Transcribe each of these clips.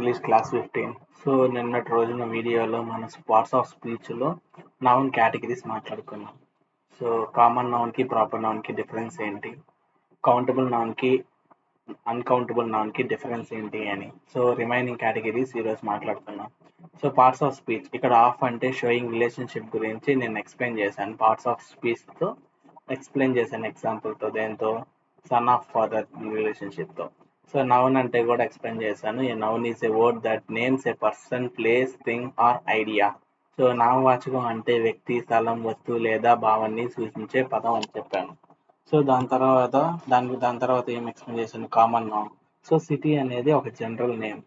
English class 15. So నిన్నటి రోజున వీడియోలో మన పార్ట్స్ ఆఫ్ స్పీచ్లో నౌన్ కేటగిరీస్ మాట్లాడుకున్నాం. సో కామన్ నౌన్కి ప్రాపర్ నౌన్కి డిఫరెన్స్ ఏంటి, కౌంటబుల్ నౌన్కి అన్కౌంటబుల్ నౌన్కి డిఫరెన్స్ ఏంటి అని. సో రిమైనింగ్ కేటగిరీస్ ఈరోజు మాట్లాడుకున్నాం. సో పార్ట్స్ ఆఫ్ స్పీచ్, ఇక్కడ ఆఫ్ అంటే షోయింగ్ రిలేషన్షిప్ గురించి నేను ఎక్స్ప్లెయిన్ చేశాను. పార్ట్స్ ఆఫ్ స్పీచ్తో ఎక్స్ప్లెయిన్ చేశాను ఎగ్జాంపుల్తో, దేంతో సన్ ఆఫ్ ఫాదర్ రిలేషన్షిప్తో. సో నౌన్ అంటే కూడా ఎక్స్ప్లెయిన్ చేశాను. A noun is a word that names a person, place, thing or idea. So నామవాచకం అంటే వ్యక్తి, స్థలం, వస్తువు లేదా భావాన్ని సూచించే పదం అని చెప్పాను. సో దాని తర్వాత ఏం ఎక్స్ప్లెయిన్ చేశాను, కామన్ నౌన్. సో సిటీ అనేది ఒక జనరల్ నేమ్.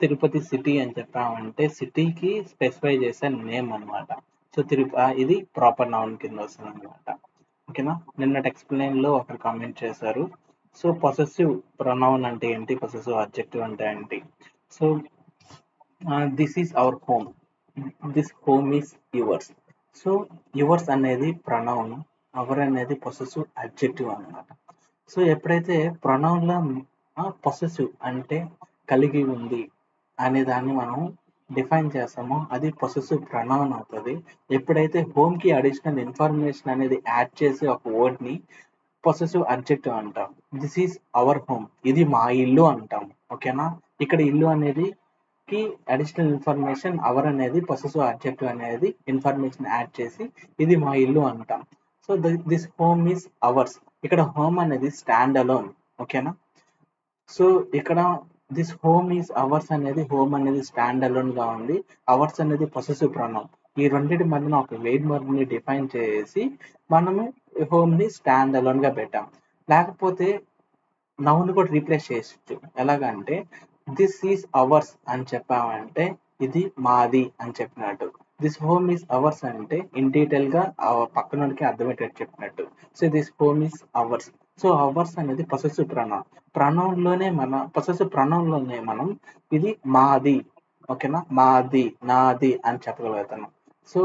తిరుపతి సిటీ అని చెప్పామంటే సిటీకి స్పెసిఫై చేసే నేమ్ అనమాట. సో ఇది ప్రాపర్ నౌన్ కింద వస్తుంది అనమాట. ఓకేనా. నిన్నటి ఎక్స్ప్లెయిన్లో ఒకరు కామెంట్ చేశారు. సో పొసెసివ్ ప్రొనౌన్ అంటే ఏంటి, పొసెసివ్ అడ్జెక్టివ్ అంటే ఏంటి. So this is our home, this home is yours. So yours అనేది ప్రొనౌన్, అవర్ అనేది పొసెసివ్ అడ్జెక్టివ్ అనమాట. సో ఎప్పుడైతే ప్రొనౌన్లో పొసెసివ్ అంటే కలిగి ఉంది అనే దాన్ని మనం డిఫైన్ చేస్తామో అది పొసెసివ్ ప్రొనౌన్ అవుతుంది. ఎప్పుడైతే హోమ్కి అడిషనల్ ఇన్ఫర్మేషన్ అనేది యాడ్ చేసి ఒక వర్డ్ని పొసెసివ్ అడ్జెక్టివ్ అంటాం. దిస్ ఈజ్ అవర్ హోమ్, ఇది మా ఇల్లు అంటాం. ఓకేనా. ఇక్కడ ఇల్లు అనేది కి అడిషనల్ ఇన్ఫర్మేషన్ అవర్ అనేది పొసెసివ్ అడ్జెక్టివ్ అనేది ఇన్ఫర్మేషన్ యాడ్ చేసి ఇది మా ఇల్లు అంటాం. So this home is ours. ఇక్కడ హోమ్ అనేది స్టాండ్ అలోన్. ఓకేనా. సో ఇక్కడ దిస్ హోమ్ ఈజ్ అవర్స్ అనేది హోమ్ అనేది స్టాండ్ అలోన్ గా ఉంది, అవర్స్ అనేది పొసెసివ్ ప్రొనౌన్. ఈ రెండింటి మధ్యన ఒక వెయిట్ వర్డ్ని డిఫైన్ చేసి మనము హోమ్ని స్టాండ్ అలోన్ గా పెట్టాం. లేకపోతే నౌన్ కూడా రీప్లేస్ చేయొచ్చు. ఎలాగంటే దిస్ ఈజ్ అవర్స్ అని చెప్పామంటే ఇది మాది అని చెప్పినట్టు. దిస్ హోమ్ ఈజ్ అవర్స్ అంటే ఇన్ డీటెయిల్ గా పక్కనోడికి అర్థమయ్యేటట్టు చెప్పినట్టు. So this home is ours. So hours అనేది పొసెసివ్ ప్రొనౌన్. పొసెసివ్ ప్రొనౌన్ లోనే మనం ఇది మాది, ఓకేనా, మాది, నాది అని చెప్పగలుగుతున్నాం. సో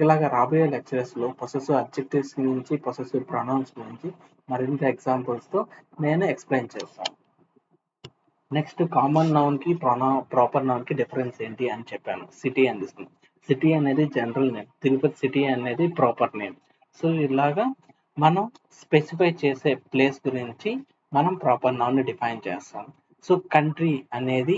ఇలాగ రాబోయే లెక్చరర్స్ లో పొసెసివ్ అడ్జెక్టివ్స్ నుంచి, పొసెసివ్ ప్రొనౌన్స్ గురించి మరింత ఎగ్జాంపుల్స్ తో నేను ఎక్స్ప్లెయిన్ చేస్తాను. నెక్స్ట్ కామన్ నౌన్ కి ప్రాపర్ నౌన్ కి డిఫరెన్స్ ఏంటి అని చెప్పాను. సిటీ అని తీసుకున్నాం. సిటీ అనేది జనరల్ నేమ్, తిరుపతి సిటీ అనేది ప్రాపర్ నేమ్. సో ఇలాగా మనం స్పెసిఫై చేసే ప్లేస్ గురించి మనం ప్రాపర్ నౌన్ ని డిఫైన్ చేస్తాం. సో కంట్రీ అనేది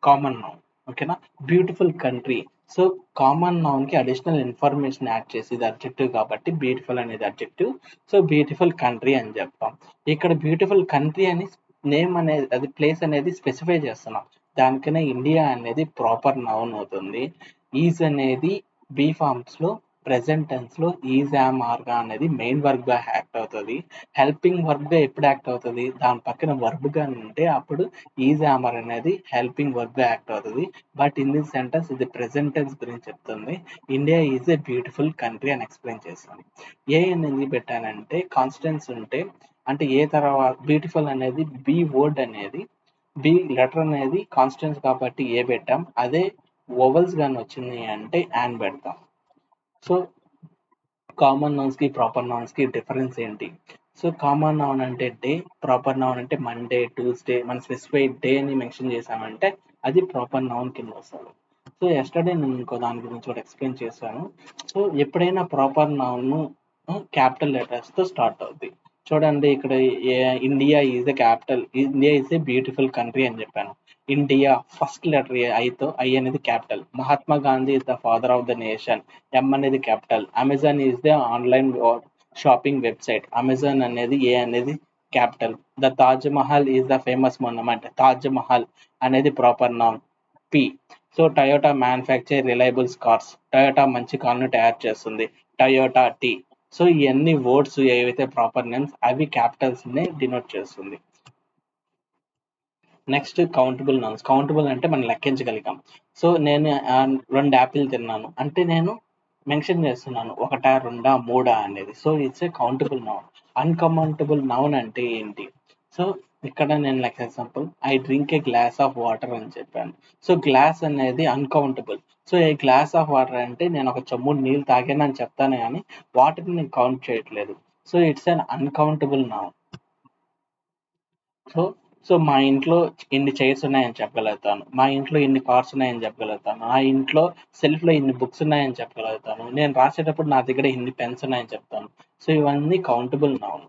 కామన్ నౌన్. ఓకేనా. Beautiful country. So common noun కి అడిషనల్ ఇన్ఫర్మేషన్ యాడ్ చేసి ఇది అడ్జెక్టివ్ కాబట్టి బ్యూటిఫుల్ అనేది అడ్జెక్టివ్. సో బ్యూటిఫుల్ కంట్రీ అని చెప్తాం. ఇక్కడ బ్యూటిఫుల్ కంట్రీ అని నేమ్ అనేది, అది ప్లేస్ అనేది స్పెసిఫై చేస్తున్నాం. దానికనే ఇండియా అనేది ప్రాపర్ నౌన్ అవుతుంది. ఈజ్ అనేది బీ ఫార్మ్స్ లో ప్రెసెంట్ టెన్స్ లో ఈజ్ యామ్ ఆర్ గా అనేది మెయిన్ వర్బ్ గా యాక్ట్ అవుతుంది. హెల్పింగ్ వర్బ్ గా ఎప్పుడు యాక్ట్ అవుతుంది, దాని పక్కన వర్బ్ గా ఉంటే అప్పుడు ఈజ్ యామర్ అనేది హెల్పింగ్ వర్బ్ గా యాక్ట్ అవుతుంది. బట్ ఇన్ దిస్ సెంటెన్స్ ఇది ప్రెసెంట్ టెన్స్ గురించి చెప్తుంది. India is a beautiful country అని ఎక్స్ప్లెయిన్ చేస్తాను. ఏ అనేది పెట్టానంటే కాన్స్టెన్స్ ఉంటే, అంటే ఏ తర్వాత బ్యూటిఫుల్ అనేది బి వర్డ్ అనేది బి లెటర్ అనేది కాన్స్టెన్స్ కాబట్టి ఏ పెట్టాం. అదే వోవెల్స్ గాని వచ్చింది అంటే యాన్ పెడతాం. సో కామన్ నౌన్స్ కి ప్రాపర్ నౌన్స్ కి డిఫరెన్స్ ఏంటి. సో కామన్ నౌన్ అంటే డే, ప్రాపర్ నౌన్ అంటే మండే, ట్యూస్డే. మనం స్పెసిఫైడ్ డే అని మెన్షన్ చేసామంటే అది ప్రాపర్ నౌన్ కింద వస్తుంది. సో ఎస్టర్డే నేను ఇంకో దాని గురించి కూడా ఎక్స్ప్లెయిన్ చేశాను. సో ఎప్పుడైనా ప్రాపర్ నౌన్ క్యాపిటల్ లెటర్స్ తో స్టార్ట్ అవుతుంది. చూడండి ఇక్కడ India is a capital, India is a beautiful country అని చెప్పాను. ఇండియా ఫస్ట్ లెటర్ ఐతో, ఐ అనేది capital. Mahatma Gandhi is the father of the nation, M అనేది capital. Amazon is the online shopping website, Amazon అనేది ఏ అనేది capital. The Taj Mahal is the famous monument, Taj Mahal అనేది proper noun P. So Toyota manufacture రిలయబుల్స్ cars, Toyota మంచి కార్ను తయారు చేస్తుంది, Toyota tea. So ఇవన్నీ words ఏవైతే proper names అవి క్యాపిటల్స్ ని డినోట్ చేస్తుంది. Next countable nouns. కౌంటబుల్ అంటే మనం లెక్కించగలిగాం. సో నేను 2 యాపిల్ తిన్నాను అంటే నేను మెన్షన్ చేస్తున్నాను, 1, 2, 3 అనేది. So it's a countable noun. Uncountable noun అంటే ఏంటి. సో ఇక్కడ నేను like example I drink A glass of water అని చెప్పాను. సో గ్లాస్ అనేది uncountable. So A glass of water అంటే నేను ఒక చెంబుడు నీళ్ళు తాగానని చెప్తాను కానీ వాటర్ని నేను కౌంట్ చేయట్లేదు. So it's an uncountable noun. So so మా ఇంట్లో ఇన్ని చైర్స్ ఉన్నాయని చెప్పగలుగుతాను, మా ఇంట్లో ఇన్ని కార్స్ ఉన్నాయని చెప్పగలుగుతాను, నా ఇంట్లో సెల్ఫ్లో ఇన్ని బుక్స్ ఉన్నాయని చెప్పగలుగుతాను, నేను రాసేటప్పుడు నా దగ్గర ఇన్ని పెన్స్ ఉన్నాయని చెప్తాను. సో ఇవన్నీ కౌంటబుల్ నౌన్.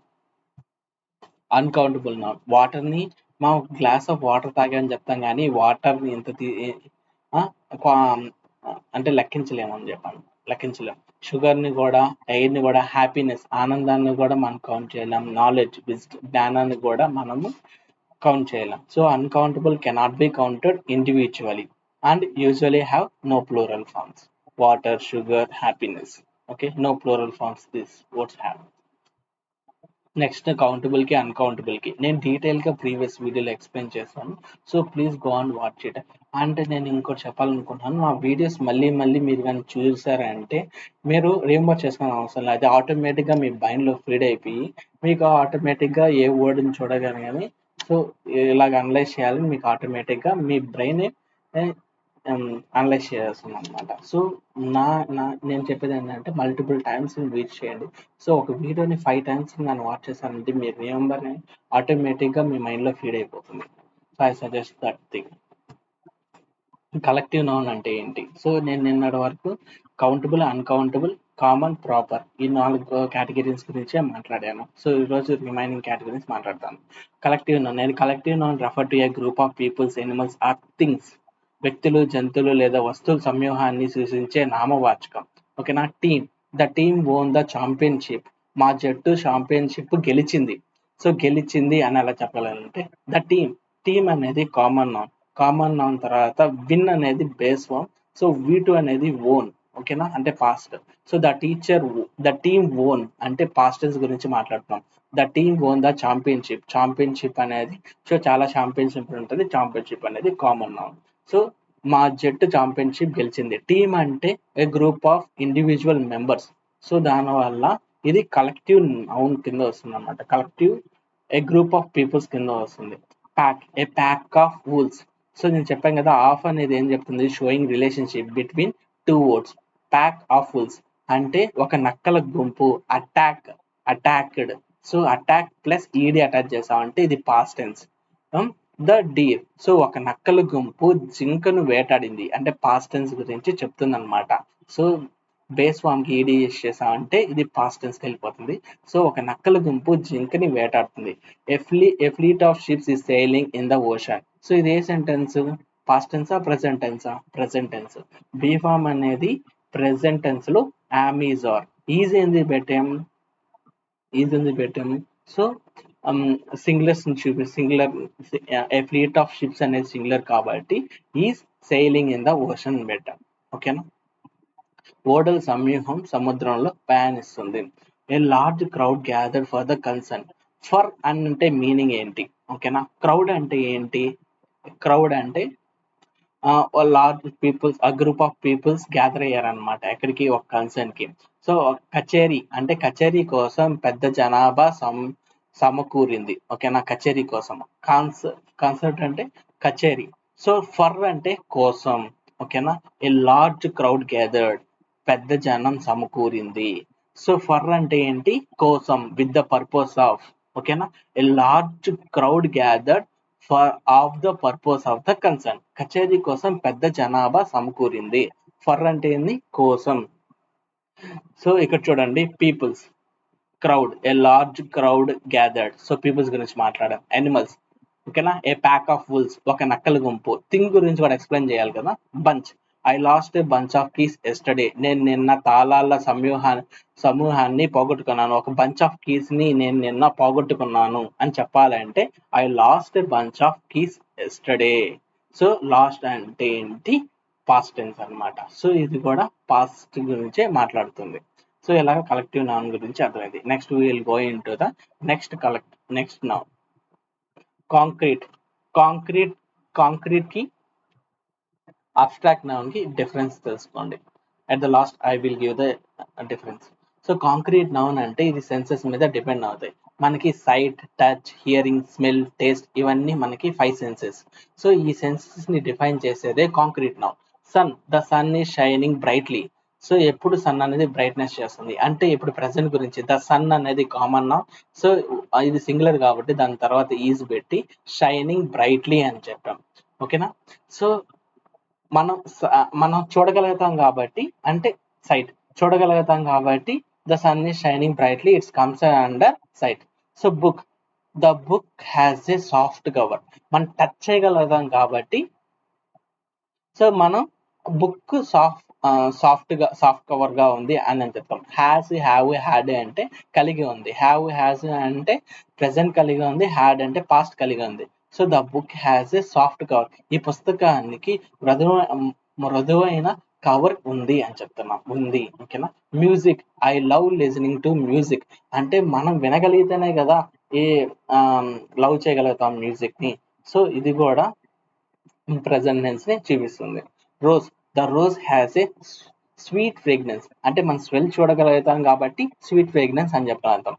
అన్కౌంటబుల్ నౌన్, వాటర్ని మా గ్లాస్ ఆఫ్ వాటర్ తాగామని చెప్తాం కానీ వాటర్ని ఎంత ఆ, క్వా- అంటే లెక్కించలేమని చెప్పాను, లెక్కించలేము. షుగర్ని కూడా, ఎయిర్ని కూడా, హ్యాపీనెస్ ఆనందాన్ని కూడా మనం కౌంట్ చేయలేం, నాలెడ్జ్ జ్ఞానాన్ని కూడా మనము కౌంట్ చేయలేం. So uncountable cannot be counted individually and usually have no plural forms. Water, sugar, happiness. Okay, no plural forms this words have. Next countable కి అన్కౌంటబుల్ కి నేను డీటెయిల్ గా ప్రీవియస్ వీడియోలో ఎక్స్ప్లెయిన్ చేస్తాను. So please go and watch it. అంటే నేను ఇంకోటి చెప్పాలనుకుంటున్నాను, మా వీడియోస్ మళ్ళీ మళ్ళీ మీరు కానీ చూసారంటే మీరు రీంబర్ చేసుకునే అవసరం లేదు, అది ఆటోమేటిక్గా మీ మైండ్లో ఫీడ్ అయిపోయి మీకు ఆటోమేటిక్గా ఏ వర్డ్ని చూడగానే కానీ సో ఇలాగ అనలైజ్ చేయాలని మీకు ఆటోమేటిక్గా మీ బ్రెయిన్ అనలైజ్ చేస్తుంది అనమాట. సో నా నా నేను చెప్పేది ఏంటంటే మల్టిపుల్ టైమ్స్ రీచ్ చేయండి. సో ఒక వీడియోని 5 టైమ్స్ నేను వాచ్ చేశానంటే మీ రిమెంబర్ ఆటోమేటిక్గా మీ మైండ్లో ఫీడ్ అయిపోతుంది. So I suggest that thing. Collective noun అంటే ఏంటి? సో నేను నిన్నటి వరకు కౌంటబుల్, అన్కౌంటబుల్, కామన్, ప్రాపర్ ఈ 4 కేటగిరీస్ గురించే మాట్లాడాను. సో ఈరోజు రిమైనింగ్ కేటగిరీస్ మాట్లాడతాను. కలెక్టివ్ నౌన్, నేను collective noun refer to a group of peoples, animals or things. వ్యక్తులు, జంతువులు లేదా వస్తువుల సమూహాన్ని సూచించే నామవాచకం. ఓకేనా? Team, the team won the championship. మా జట్టు ఛాంపియన్షిప్ గెలిచింది. సో గెలిచింది అని అలా చెప్పాలంటే ద టీమ్. టీమ్ అనేది కామన్ నౌన్. కామన్ నౌన్ తర్వాత విన్ అనేది బేస్ ఫామ్. సో V2 అనేది ఓన్. ఓకేనా? అంటే past. So the team won అంటే పాస్ట్ టెన్స్ గురించి మాట్లాడుతున్నాం. The team won the championship. Championship అనేది సో చాలా ఛాంపియన్షిప్ ఉంటుంది. ఛాంపియన్షిప్ అనేది కామన్ నౌన్. సో మా జట్టు ఛాంపియన్షిప్ గెలిచింది. టీమ్ అంటే a group of individual members. So దానివల్ల ఇది కలెక్టివ్ నౌన్ కింద వస్తుంది అనమాట. Collective a group of peoples కింద వస్తుంది. Pack, a pack of wolves. So నేను చెప్పాను కదా, ఆఫ్ అనేది ఏం చెప్తుంది, showing relationship between two words. Pack of wolves అంటే ఒక నక్కల గుంపు. Attacked. So attack plus ED attach చేసామంటే ఇది past tense. The deer, so ఒక నక్కల గుంపు జింకను వేటాడింది అంటే పాస్ట్ టెన్స్ గురించి చెప్తుంది అనమాట. సో బేస్ ఫామ్ కి ఈడి యూస్ చేసామంటే ఇది పాస్ట్ టెన్స్ కి వెళ్ళిపోతుంది. సో ఒక నక్కల గుంపు జింకని వేటాడుతుంది. A fleet of ships is sailing in the ocean. So ఇది ఏ సెంటెన్స్? పాస్ట్ టెన్సా, ప్రెసెంట్ టెన్సా? Present tense. బీ ఫామ్ అనేది ప్రెసెంట్ టెన్స్ లో అమెజార్. ఈజ్ ఏంది పెట్టాము. So singular singular, a fleet of ships అనేది సింగులర్ కాబట్టి is sailing in the ocean పెట్టాం. ఓకేనా? ఓడల సమూహం సముద్రంలో ప్రయాణిస్తుంది. A large crowd gathered for the concern. For అంటే మీనింగ్ ఏంటి? ఓకేనా? క్రౌడ్ అంటే ఏంటి? క్రౌడ్ అంటే లార్జ్ పీపుల్స్, ఆ గ్రూప్ ఆఫ్ పీపుల్స్ గ్యాదర్ అయ్యారనమాట ఎక్కడికి, ఒక కన్సర్న్ కి. సో కచేరీ అంటే కచేరీ కోసం పెద్ద జనాభా సమకూరింది. ఓకేనా? కచేరీ కోసం. కాన్సర్ట్ అంటే కచేరీ. సో ఫర్ అంటే కోసం. ఓకేనా? ఏ లార్జ్ క్రౌడ్ గ్యాదర్డ్, పెద్ద జనం సమకూరింది. సో ఫర్ అంటే ఏంటి? కోసం, విత్ ద పర్పస్ ఆఫ్. ఓకేనా? A large crowd gathered for of the purpose of the concern. కచేరీ కోసం పెద్ద జనాభా సమకూరింది. ఫర్ అంటే ఏంది? కోసం. సో ఇక్కడ చూడండి, peoples, crowd, a large crowd gathered. So peoples గురించి మాట్లాడాం. యానిమల్స్, ఓకేనా? ఏ ప్యాక్ ఆఫ్ వుల్స్, ఒక నక్కల గుంపు. థింగ్ గురించి కూడా ఎక్స్ప్లెయిన్ చేయాలి కదా. Bunch, I last a bunch of keys yesterday. నేను నిన్న తాళాల సమూహాన్ని పోగొట్టుకున్నాను. ఒక బంచ్ ఆఫ్ కీస్ ని నేను నిన్న పోగొట్టుకున్నాను అని చెప్పాలంటే I last a bunch of keys yesterday. So last అంటే ఏంటి? పాస్ట్ టెన్స్ అన్నమాట. సో ఇది కూడా పాస్ట్ గురించే మాట్లాడుతుంది. సో ఇలాగ కలెక్టివ్ నౌన్ గురించి అర్థమైంది. Next we will go into the next noun. Concrete. Concrete concrete కి అబ్స్ట్రాక్ట్ నౌన్ కి డిఫరెన్స్ తెలుసుకోండి. At the last I will give the difference. So concrete noun అంటే ఇది సెన్సెస్ మీద డిపెండ్ అవుతాయి. మనకి sight, touch, hearing, smell, taste ఇవన్నీ మనకి 5 సెన్సెస్. సో ఈ సెన్సెస్ ని డిఫైన్ చేసేదే concrete noun. Sun, the sun is shining brightly. So ఎప్పుడు సన్ అనేది బ్రైట్నెస్ చేస్తుంది అంటే ఇప్పుడు ప్రెసెంట్ గురించి ద సన్ అనేది కామన్ నౌన్. సో ఇది సింగులర్ కాబట్టి దాని తర్వాత ఈజ్ పెట్టి షైనింగ్ బ్రైట్లీ అని చెప్పాం. ఓకేనా. సో మనం చూడగలుగుతాం కాబట్టి అంటే సైట్ చూడగలుగుతాం కాబట్టి the sun is shining brightly its comes under sight. So the book has a soft cover మనం టచ్ చేయగలుగుతాం కాబట్టి సో మనం బుక్ సాఫ్ట్ కవర్ గా ఉంది అని చెప్తాం. హ్యావ్ హ్యాడ్ అంటే కలిగి ఉంది, హ్యాస్ అంటే ప్రెసెంట్ కలిగి ఉంది, హ్యాడ్ అంటే పాస్ట్ కలిగి ఉంది. So the book has a soft cover ఈ పుస్తకానికి మృదువైన కవర్ ఉంది అని చెప్తున్నాం. ఉంది. ఓకేనా. Music I love listening to music అంటే మనం వినగలిగితేనే కదా ఏ లవ్ చేయగలుగుతాం మ్యూజిక్ ని. సో ఇది కూడా ప్రెసెంట్ టెన్స్ ని చూపిస్తుంది. Rose the rose has a sweet fragrance అంటే మనం స్మెల్ చూడగలుగుతాం కాబట్టి స్వీట్ ఫ్రేగ్రెన్స్ అని చెప్పగలుగుతాం.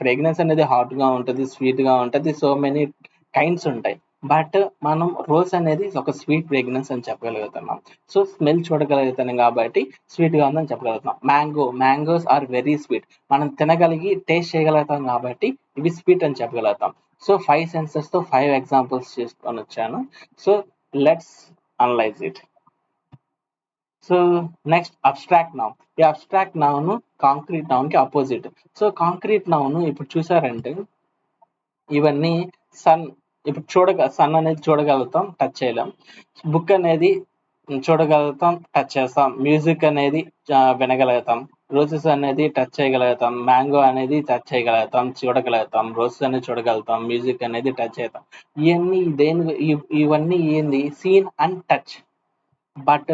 ఫ్రేగ్రెన్స్ అనేది హాట్ గా ఉంటుంది, స్వీట్ గా ఉంటుంది, సో మెనీ కైండ్స్ ఉంటాయి. బట్ మనం రోజ్ అనేది ఒక స్వీట్ ఫ్రేగ్రెన్స్ అని చెప్పగలుగుతున్నాం. సో స్మెల్ చూడగలుగుతాం కాబట్టి స్వీట్ గా ఉందని చెప్పగలుగుతాం. మ్యాంగోస్ ఆర్ వెరీ స్వీట్ మనం తినగలిగి టేస్ట్ చేయగలుగుతాం కాబట్టి ఇవి స్వీట్ అని చెప్పగలుగుతాం. సో 5 సెన్సెస్ తో 5 ఎగ్జాంపుల్స్ చేసుకొని వచ్చాను. So let's analyse it. So next abstract noun. ఈ అబ్స్ట్రాక్ట్ నౌన్ కాంక్రీట్ నౌన్ కి అపోజిట్. సో కాంక్రీట్ నౌన్ ఇప్పుడు చూసారంటే ఇవన్నీ సన్ ఇప్పుడు సన్ అనేది చూడగలుగుతాం, టచ్ చేయలేం. బుక్ అనేది చూడగలుగుతాం, టచ్ చేస్తాం. మ్యూజిక్ అనేది వినగలుగుతాం. రోజెస్ అనేది టచ్ చేయగలుగుతాం. మ్యాంగో అనేది టచ్ చేయగలుగుతాం, చూడగలుగుతాం. రోజెస్ అనేది చూడగలుగుతాం, మ్యూజిక్ అనేది టచ్ చేస్తాం. ఇవన్నీ ఏంది సీన్ అండ్ టచ్. బట్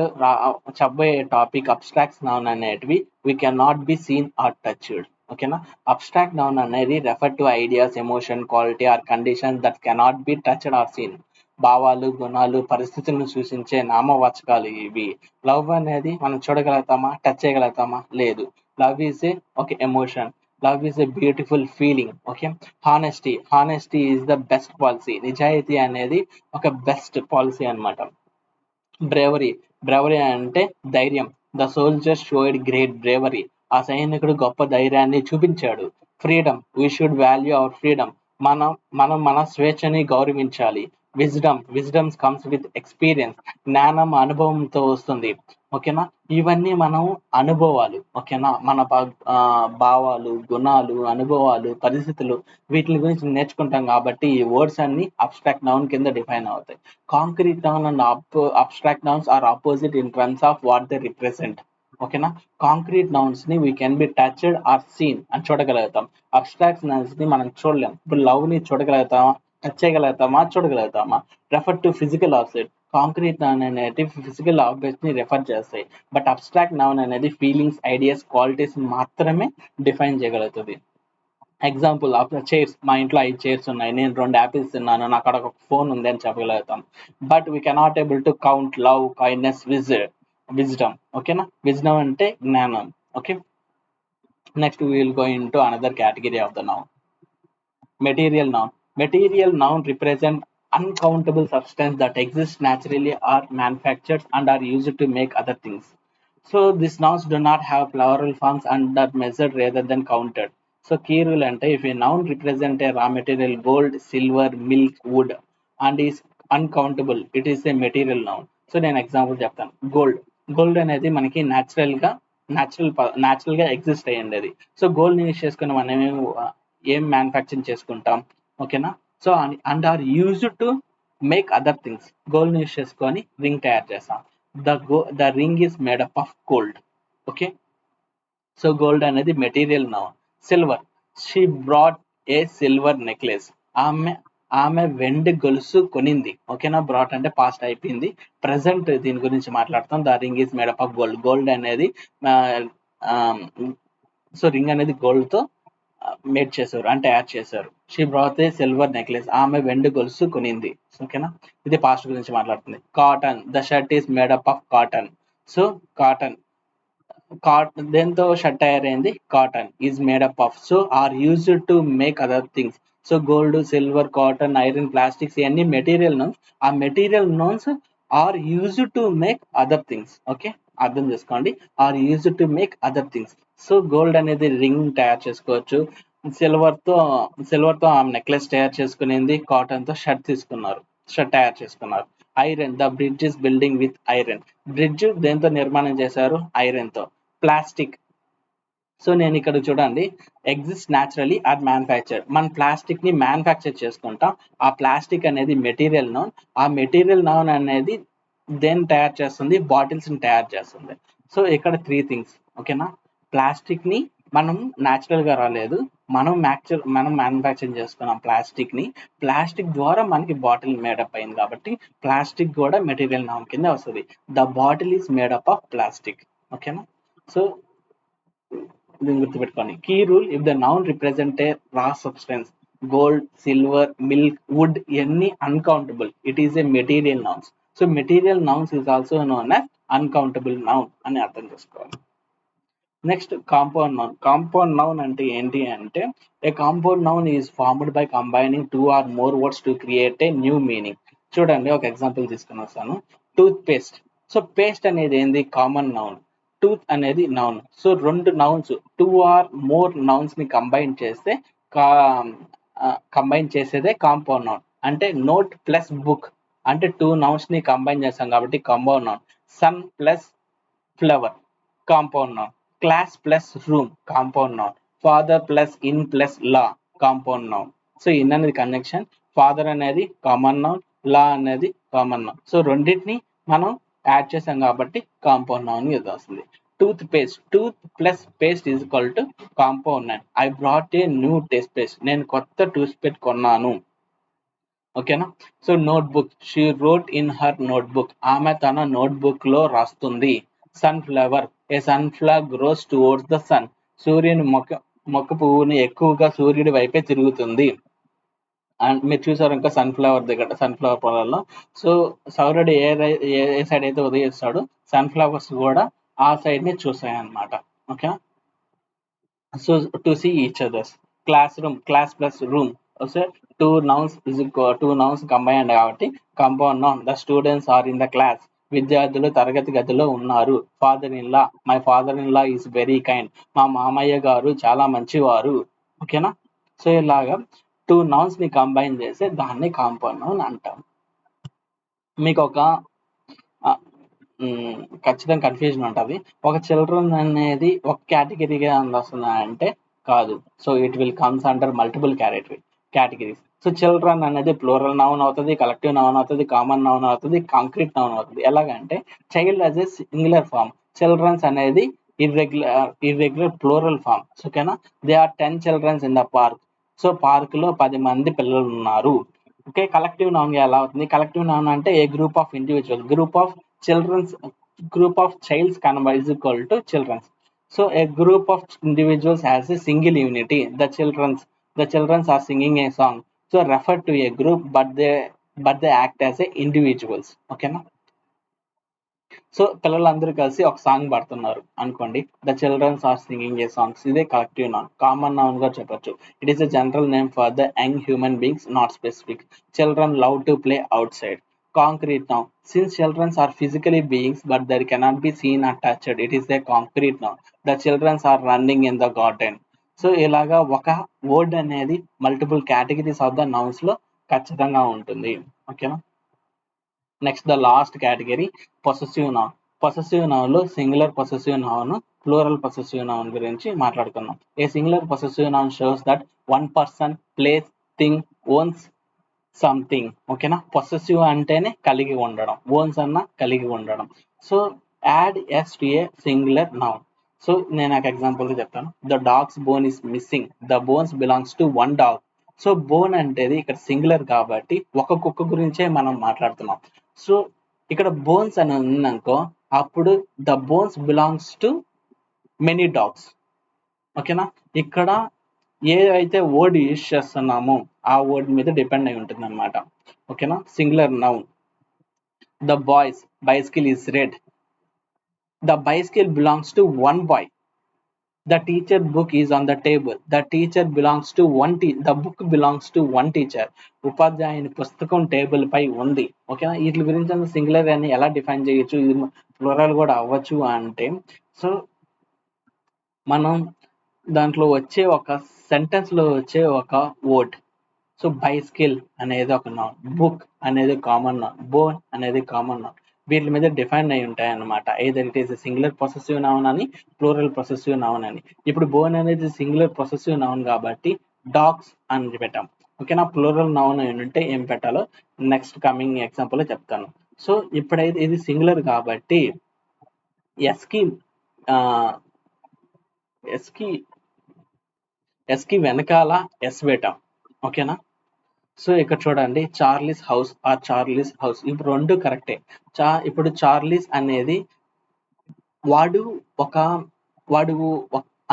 చెప్పబోయే టాపిక్ అబ్స్ట్రాక్ట్ నౌన్ అనేటివి we can not be seen or touched. ఓకేనా. అబ్స్ట్రాక్ట్ నౌన్ అనేది refer to ideas, emotion, quality or condition that cannot be touched or seen. భావాలు, గుణాలు, పరిస్థితులను సూచించే నామవాచకాలు ఇవి. లవ్ అనేది మనం చూడగలుగుతామా, టచ్ చేయగలుగుతామా? లేదు. లవ్ ఈజ్ ఏ ఒక emotion. Love is a beautiful feeling. Okay. Honesty is the best policy. నిజాయితీ అనేది ఒక బెస్ట్ పాలసీ అన్నమాట. బ్రేవరీ అంటే ధైర్యం. The soldier showed great bravery. ఆ సైనికుడు గొప్ప ధైర్యాన్ని చూపించాడు. Freedom we should value our freedom. మనం మన స్వేచ్ఛని గౌరవించాలి. Wisdom comes with experience. జ్ఞానం అనుభవంతో వస్తుంది. ఓకేనా. ఇవన్నీ మనం అనుభవాలు. ఓకేనా. మన భావాలు, గుణాలు, అనుభవాలు, పరిస్థితులు వీటి గురించి నేర్చుకుంటాం కాబట్టి ఈ వర్డ్స్ అన్ని అబ్స్ట్రాక్ట్ నౌన్ కింద డిఫైన్ అవుతాయి. Concrete noun and abstract nouns are opposite in terms of what they represent. ఓకేనా. కాంక్రీట్ నౌన్స్ ని we can be touched or seen అని చూడగలుగుతాం. అబ్స్ట్రాక్ట్ నౌన్స్ ని మనం చూడలేం. ఇప్పుడు లవ్ ని చూడగలుగుతామా, టచ్ చేయగలుగుతామా, చూడగలుగుతామా? Refer to physical object. Concrete noun అనేది ఫిజికల్ ఆబ్జెక్ట్స్ ని రెఫర్ చేస్తాయి. బట్ అబ్స్ట్రాక్ట్ నౌన్ అనేది ఫీలింగ్స్, ఐడియాస్, క్వాలిటీస్ మాత్రమే డిఫైన్ చేయగలుగుతుంది. Example chairs. మా ఇంట్లో 5 చైర్స్ ఉన్నాయి, నేను 2 యాపిల్స్ తిన్నాను, నాకు అక్కడ ఒక ఫోన్ ఉంది అని చెప్పగలుగుతాం. But we cannot able to count love, kindness, wisdom. ఓకేనా. విజ్డమ్ అంటే జ్ఞానం. Okay. Next we will go in to another category of the noun. Material noun represent uncountable substance that exists naturally or manufactured and are used to make other things. So these nouns do not have plural forms and are measured rather than counted. So key rule ante if a noun represent a raw material gold, silver, milk, wood and is uncountable, it is a material noun. So నేను example చెప్తాను. Gold అనేది మనకి natural గా exist అయ్యింది. So gold ని use చేసుకుని మనం ఏం మ్యానుఫ్యాక్చరింగ్ చేసుకుంటాం. ఓకేనా. So and are used to make other things. Gold ని యూస్ చేసుకొని రింగ్ తయారు చేస్తాం. The ring is made up of gold. Okay. So gold అనేది material noun. Silver. She brought a silver necklace. ఆమె వెండి గొలుసు కొనింది. ఓకేనా. బ్రాట్ అంటే పాస్ట్ అయిపోయింది. ప్రెసెంట్ దీని గురించి మాట్లాడతాం. The ring is made up of gold. Gold అనేది సో రింగ్ అనేది గోల్డ్ తో మేడ్ చేశారు అంటే యాడ్ చేశారు. She brought a silver necklace. ఆమె వెండి గొలుసు కొనింది. ఓకేనా. ఇది పాస్ట్ గురించి మాట్లాడుతుంది. Cotton. The shirt is made up of cotton. So cotton దేంతో షర్ట్ తయారైంది? Cotton is made up of. So are used to make other things. So gold, silver, cotton, iron, plastics ఇవన్నీ మెటీరియల్ నోన్స్. ఆ material నోన్స్ are used to make other things. Okay. అర్థం చేసుకోండి. Are used to make other things. So gold అనేది ring తయారు చేసుకోవచ్చు. Silver తో ఆమె necklace తయారు చేసుకునేది. కాటన్ తో షర్ట్ తయారు చేసుకున్నారు. Iron, the bridge is building with iron. Bridge దేంతో నిర్మాణం చేశారు? ఐరన్ తో. ప్లాస్టిక్, సో నేను ఇక్కడ చూడండి, ఎగ్జిస్ట్ న్యాచురలీ ఆర్ మ్యానుఫ్యాక్చర్డ్. మన ప్లాస్టిక్ ని మ్యానుఫ్యాక్చర్ చేసుకుంటాం. ఆ ప్లాస్టిక్ అనేది మెటీరియల్ నౌన్. ఆ మెటీరియల్ నౌన్ అనేది దేన్ని తయారు చేస్తుంది? బాటిల్స్ ని తయారు చేస్తుంది. సో ఇక్కడ 3 థింగ్స్. ఓకేనా? ప్లాస్టిక్ ని మనం న్యాచురల్ గా రాలేదు, మనం మ్యానుఫ్యాక్చర్ చేసుకున్నాం ప్లాస్టిక్ ని. ప్లాస్టిక్ ద్వారా మనకి బాటిల్ మేడప్ అయింది కాబట్టి ప్లాస్టిక్ కూడా మెటీరియల్ నౌన్ కింద వస్తుంది. The bottle is made up of plastic. ఓకేనా? సో దీన్ని గుర్తుపెట్టుకోండి. Key rule: if the noun represent a raw substance, gold, silver, milk, wood, ఇవన్నీ uncountable, it is a material nouns. So material nouns is also known as uncountable noun అని అర్థం చేసుకోవాలి. Next compound noun. Compound noun అంటే ఏంటి అంటే, a compound noun is formed by combining 2 or more words to create a new meaning. చూడండి, ఒక example తీసుకుని వస్తాను. Tooth paste. సో పేస్ట్ అనేది ఏంది? Common noun. టూత్ అనేది noun. So 2 nouns, 2 or more nouns ని కంబైన్ చేసేదే కాంపౌండ్ నౌన్. అంటే నోట్ ప్లస్ బుక్ అంటే 2 నౌన్స్ ని కంబైన్ చేస్తాం కాబట్టి compound noun. Sun plus flower, compound noun. Class plus room, compound noun. Father plus in plus law, compound noun. So in అనేది connection, father అనేది common noun, law అనేది common noun. So రెండింటిని మనం add చేసాం కాబట్టి compound noun ఇది వస్తుంది. Toothpaste, tooth plus paste is equal to compound noun. I brought a new toothpaste, నేను కొత్త టూత్ పేస్ట్ కొన్నాను. ఓకేనా? So notebook, she wrote in her notebook, ఆమె తన నోట్బుక్ లో రాస్తుంది. Sunflower, a sunflower grows towards the sun, సూర్యుని మొక్క పువ్వుని ఎక్కువగా సూర్యుడి వైపే తిరుగుతుంది. అండ్ మీరు చూసారు ఇంకా సన్ఫ్లవర్ దగ్గర, సన్ఫ్లవర్ పొలాల్లో. సో సౌర్యుడు ఏ సైడ్ అయితే ఉదయిస్తాడో సన్ఫ్లవర్స్ కూడా ఆ సైడ్ ని చూస్తాయి అన్నమాట. Okay? So to see each others. Class room, class plus room. So two nouns combined కాబట్టి compound noun. The students are in the class, విద్యార్థులు తరగతి గదిలో ఉన్నారు. Father in law, my father in law is very kind, మా మామయ్య గారు చాలా మంచివారు. ఓకేనా? సో ఇలాగా 2 నౌన్స్ ని కంబైన్ చేసి దాన్ని కాంపౌండ్ నౌన్ అంటాం. మీకు ఒక ఖచ్చితంగా కన్ఫ్యూజన్ ఉంటుంది. ఒక చిల్డ్రన్ అనేది ఒక కేటగిరీగా వస్తుందా అంటే కాదు. So it will comes under multiple categories. So children అనేది ప్లూరల్ నౌన్ అవుతుంది, కలెక్టివ్ నౌన్ అవుతుంది, కామన్ నౌన్ అవుతుంది, కాంక్రీట్ నౌన్ అవుతుంది. ఎలాగంటే child as a singular form, children అనేది ఇర్రెగ్యులర్ ప్లూరల్ ఫామ్. ఓకేనా? They are 10 children in the park. So park లో 10 మంది పిల్లలు ఉన్నారు. ఓకే? కలెక్టివ్ నౌన్ ఎలా అవుతుంది? కలెక్టివ్ నౌన్ అంటే a group of individual, group of childs is equal to children's. So a group of individuals has a single unity. The children's are singing a song. So refer to a group, but they act as a individuals. Okay na? So పిల్లలందరూ కలిసి ఒక song పాడుతున్నారు అనుకోండి. The children are singing a songs. ఇదే collective noun. Common noun గా చెప్పొచ్చు. It is a general name for the young human beings, not specific. Children love to play outside. Concrete noun. Since children are physically beings but they cannot be seen or touched, it is a concrete noun. The children are running in the garden. So ఇలాగా ఒక word అనేది multiple categories of the nouns లో ఖచ్చితంగా ఉంటుంది. ఓకేనా? Next the last category possessive noun. Possessive noun లో singular possessive noun, plural possessive noun గురించి మాట్లాడుకున్నాం. A singular possessive noun shows that one person, place, thing owns something. ఓకేనా? పొసెసివ్ అంటేనే కలిగి ఉండడం, ఓన్స్ అన్న కలిగి ఉండడం. So add s to a singular noun. So నేను ఒక ఎగ్జాంపుల్ చెప్తాను. The dogs bone is missing, the bones belongs to one dog. So bone అంటేది ఇక్కడ సింగులర్ కాబట్టి ఒక కుక్క గురించే మనం మాట్లాడుతున్నాం. సో ఇక్కడ బోన్స్ అని ఉందనుకో, అప్పుడు the bones belongs to many dogs. ఓకేనా? ఇక్కడ ఏదైతే వర్డ్ యూజ్ చేస్తున్నామో ఆ వర్డ్ మీద డిపెండ్ అయి ఉంటుంది అనమాట. ఓకేనా? Singular noun. The boy's bicycle is red, the bicycle belongs to one boy. The teacher book is on the table. The teacher belongs to the book belongs to one teacher. ఉపాధ్యాయుని పుస్తకం table పై ఉంది. ఓకేనా? వీటి గురించి singular అని ఎలా define చేయొచ్చు, ఇది ప్లూరల్ కూడా అవ్వచ్చు అంటే, సో మనం దాంట్లో వచ్చే ఒక సెంటెన్స్ లో వచ్చే ఒక వర్డ్. సో బైస్కిల్ అనేది ఒక నౌన్, బుక్ అనేది కామన్ నౌన్, బోన్ అనేది కామన్ నౌన్. వీటి మీద డిఫైన్ అయి ఉంటాయి అన్నమాట. Either it is singular possessive noun అని, ప్లూరల్ పొసెసివ్ నౌన్ అని. ఇప్పుడు బోన్ అనేది సింగులర్ పొసెసివ్ నౌన్ కాబట్టి డాగ్స్ అని పెట్టాం. ఓకేనా? ప్లూరల్ నౌన్ అని ఉంటే ఏం పెట్టాలో నెక్స్ట్ కమింగ్ ఎగ్జాంపుల్ లో చెప్తాను. సో ఇప్పుడైతే ఇది సింగులర్ కాబట్టి ఎస్ కి ఆ, ఎస్ కి ఎస్ కి వెనకాల ఎస్ పెట్టాం. ఓకేనా? సో ఇక్కడ చూడండి, Charlie's house or Charlie's house, ఇప్పుడు రెండు కరెక్టే. ఇప్పుడు చార్లీస్ అనేది వాడు ఒక వాడు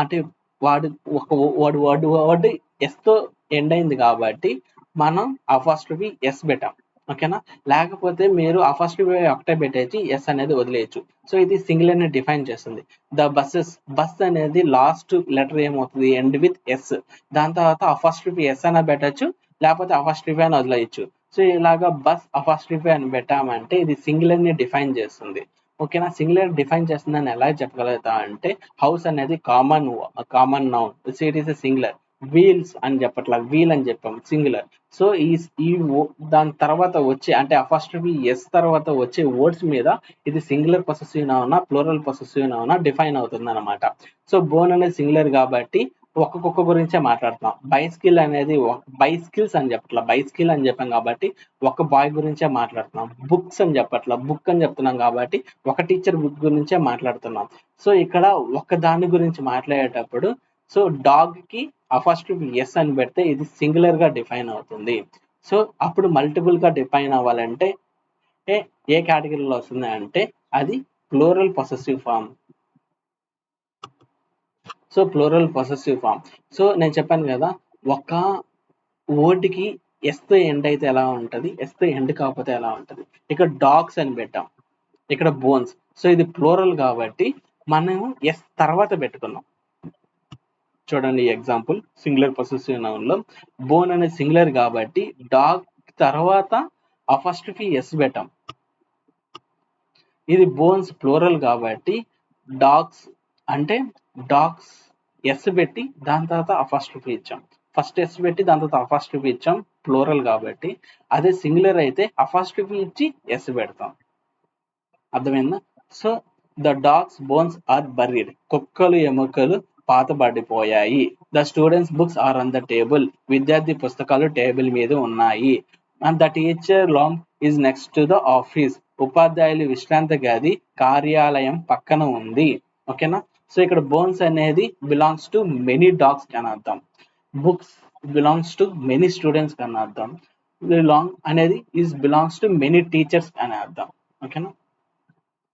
అంటే వాడు ఒక వర్డ్ ఎస్ తో ఎండ్ అయింది కాబట్టి మనం ఆ ఫస్ట్ వి ఎస్ పెట్టాం. ఓకేనా? లేకపోతే మీరు ఆ ఫస్ట్ వి ఒకటే పెట్టేసి ఎస్ అనేది వదిలేయచ్చు. సో ఇది సింగిల్ అనేది డిఫైన్ చేస్తుంది. ద బస్సెస్, బస్ అనేది లాస్ట్ లెటర్ ఏమవుతుంది, ఎండ్ విత్ ఎస్. దాని తర్వాత ఆ ఫస్ట్ వి ఎస్ అయినా పెట్టచ్చు, లేకపోతే ఆ ఫస్ట్ వి అని వదిలేయచ్చు. సో ఇలాగా బస్ ఆ ఫస్ట్ వి అని పెట్టామంటే ఇది సింగిల్ ని డిఫైన్ చేస్తుంది. ఓకేనా? సింగులర్ డిఫైన్ చేస్తుందని ఎలా చెప్పగలుగుతా అంటే, హౌస్ అనేది common noun, it is singular. Wheels అని చెప్పట్లా, వీల్ అని చెప్పాం, సింగులర్. సో దాని తర్వాత వచ్చే అంటే ఆ ఫస్ట్ ఎస్ తర్వాత వచ్చే వర్డ్స్ మీద ఇది సింగులర్ పొసెసివ్ నౌనా ప్లూరల్ పొసెసివ్ నౌనా డిఫైన్ అవుతుంది అనమాట. సో బోన్ అనేది సింగులర్ కాబట్టి ఒక్కొక్క గురించే మాట్లాడుతున్నాం. బైస్కిల్ అనేది బైస్కిల్స్ అని చెప్పట్లా, బైస్కిల్ అని చెప్పాం కాబట్టి ఒక బాయ్ గురించే మాట్లాడుతున్నాం. బుక్స్ అని చెప్పట్లా, బుక్ అని చెప్తున్నాం కాబట్టి ఒక టీచర్ బుక్ గురించే మాట్లాడుతున్నాం. సో ఇక్కడ ఒక దాని గురించి మాట్లాడేటప్పుడు సో డాగ్ కి ఆ ఫస్ట్ ఎస్ అని పెడితే ఇది సింగులర్ గా డిఫైన్ అవుతుంది. సో అప్పుడు మల్టిపుల్ గా డిఫైన్ అవ్వాలంటే ఏ ఏ కేటగిరీలో వస్తుంది అంటే అది plural possessive form. So plural possessive form. So నేను చెప్పాను కదా, ఒక వర్డ్ కి ఎస్ తో ఎండ్ అయితే ఎలా ఉంటది, ఎస్ తో ఎండ్ కాకపోతే ఎలా ఉంటది. ఇక్కడ డాగ్స్ అని పెట్టాం, ఇక్కడ బోన్స్. సో ఇది ప్లూరల్ కాబట్టి మనం ఎస్ తర్వాత పెట్టుకున్నాం. చూడండి ఎగ్జాంపుల్, సింగులర్ పొసెసివ్ నౌన్ లో బోన్ అనేది సింగులర్ కాబట్టి డాగ్ తర్వాత ఆ ఫస్ట్ కి ఎస్ పెట్టాం. ఇది బోన్స్ ప్లూరల్ కాబట్టి డాగ్స్ అంటే డాగ్స్ ఎస్ పెట్టి దాని తర్వాత ఆ ఫస్ట్ కి ఇచ్చాం. ఫస్ట్ ఎస్ పెట్టి దాని తర్వాత ఆ ఫస్ట్ కి ఇచ్చాం, ప్లూరల్ కాబట్టి. అదే సింగులర్ అయితే ఆ ఫస్ట్ కి ఇచ్చి ఎస్ పెడతాం. అర్థమైందా? So the dogs' bones are buried, కుక్కలు ఎముకలు పాతబడిపోయాయి. The students' books are on the table, విద్యార్థి పుస్తకాలు టేబుల్ మీద ఉన్నాయి. And the teacher lounge is next to the office, ఉపాధ్యాయులు విశ్రాంతి గది కార్యాలయం పక్కన ఉంది. ఓకేనా? సో ఇక్కడ బోన్స్ అనేది బిలాంగ్స్ టు మెనీ డాగ్స్ అని అర్థం. Books belongs to many students అని అర్థం. లాంగ్ అనేది is belongs to many teachers అని అర్థం. ఓకేనా?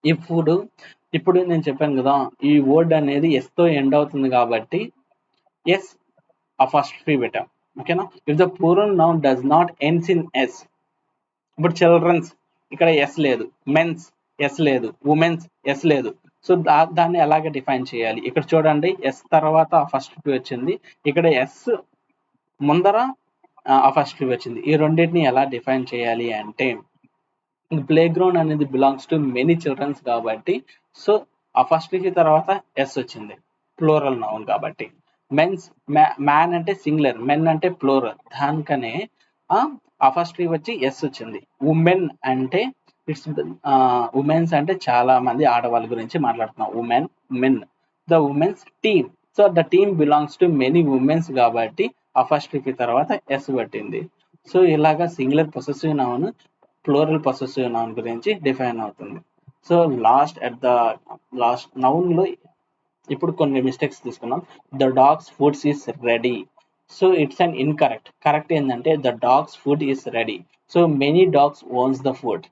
ఇప్పుడు ఇప్పుడు నేను చెప్పాను కదా, ఈ వర్డ్ అనేది ఎస్ తో ఎండ్ అవుతుంది కాబట్టి ఎస్ ఆ ఫస్ట్ ఫ్రీ పెట్టాం. ఓకేనా? If the plural noun does not ends in S, ఇప్పుడు చిల్డ్రన్స్ ఇక్కడ ఎస్ లేదు, మెన్స్ ఎస్ లేదు, ఉమెన్స్ ఎస్ లేదు. సో దాన్ని ఎలాగ డిఫైన్ చేయాలి, ఇక్కడ చూడండి ఎస్ తర్వాత ఆ ఫస్ట్ ఫ్రీ వచ్చింది, ఇక్కడ ఎస్ ముందర ఆ ఫస్ట్ ఫ్రీ వచ్చింది. ఈ రెండింటిని ఎలా డిఫైన్ చేయాలి అంటే, ప్లే గ్రౌండ్ అనేది బిలాంగ్స్ టు మెనీ చిల్డ్రన్స్ కాబట్టి సో ఆ ఫస్ట్ కి తర్వాత ఎస్ వచ్చింది, ప్లూరల్ నౌన్ కాబట్టి. మెన్స్, మ్యాన్ అంటే సింగులర్, మెన్ అంటే ప్లూరల్, దానికనే ఆ ఫస్ట్ వచ్చి ఎస్ వచ్చింది. ఉమెన్ అంటే ఇట్స్ ఉమెన్స్ అంటే చాలా మంది ఆడవాళ్ళ గురించి మాట్లాడుతున్నాం, women men. The women's team, so the team belongs to many womens కాబట్టి ఆ ఫస్ట్ కి తర్వాత ఎస్ పట్టింది. సో ఇలాగా singular possessive noun plural possessive noun గురించి డిఫైన్ అవుతుంది. సో లాస్ట్ నౌన్ లో ఇప్పుడు కొన్ని మిస్టేక్స్ తీసుకున్నాం. The dogs' foods is ready, so it's an incorrect. Correct ఏంటంటే the dogs' food is ready, so many dogs owns the food.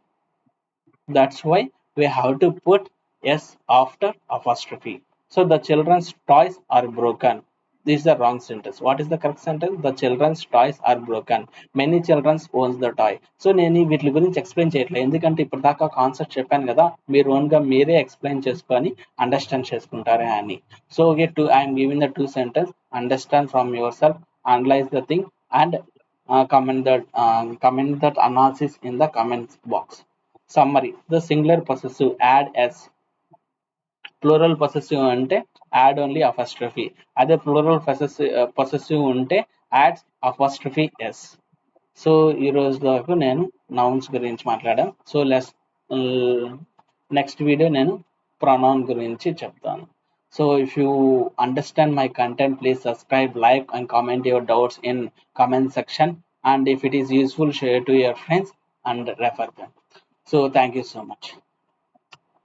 That's why we have to put S after apostrophe. So the children's toys are broken. This is the wrong sentence. What is the correct sentence? The children's toys are broken. Many children owns the toy. So నేను వీటి గురించి explain చేయట్లేదు, ఎందుకంటే ఇప్పుడు దాకా concept చెప్పాను కదా, మీరు ఓన్ గా మీరే ఎక్స్ప్లెయిన్ చేసుకొని అండర్స్టాండ్ చేసుకుంటారా అని. So okay, I'm giving the two sentence, understand from yourself, analyse the thing and comment that analysis in the comments box. Summary, the singular possessive add S, plural possessive అంటే add only apostrophe, అదే plural possessive ఉంటే adds apostrophe S. So ఈ రోజు వరకు నేను nouns గురించి మాట్లాడాను. So next video నేను ప్రొనౌన్ గురించి చెప్తాను. So if you understand my content, please subscribe, like and comment your doubts in comment section, and if it is useful, share to your friends and refer them. So thank you so much.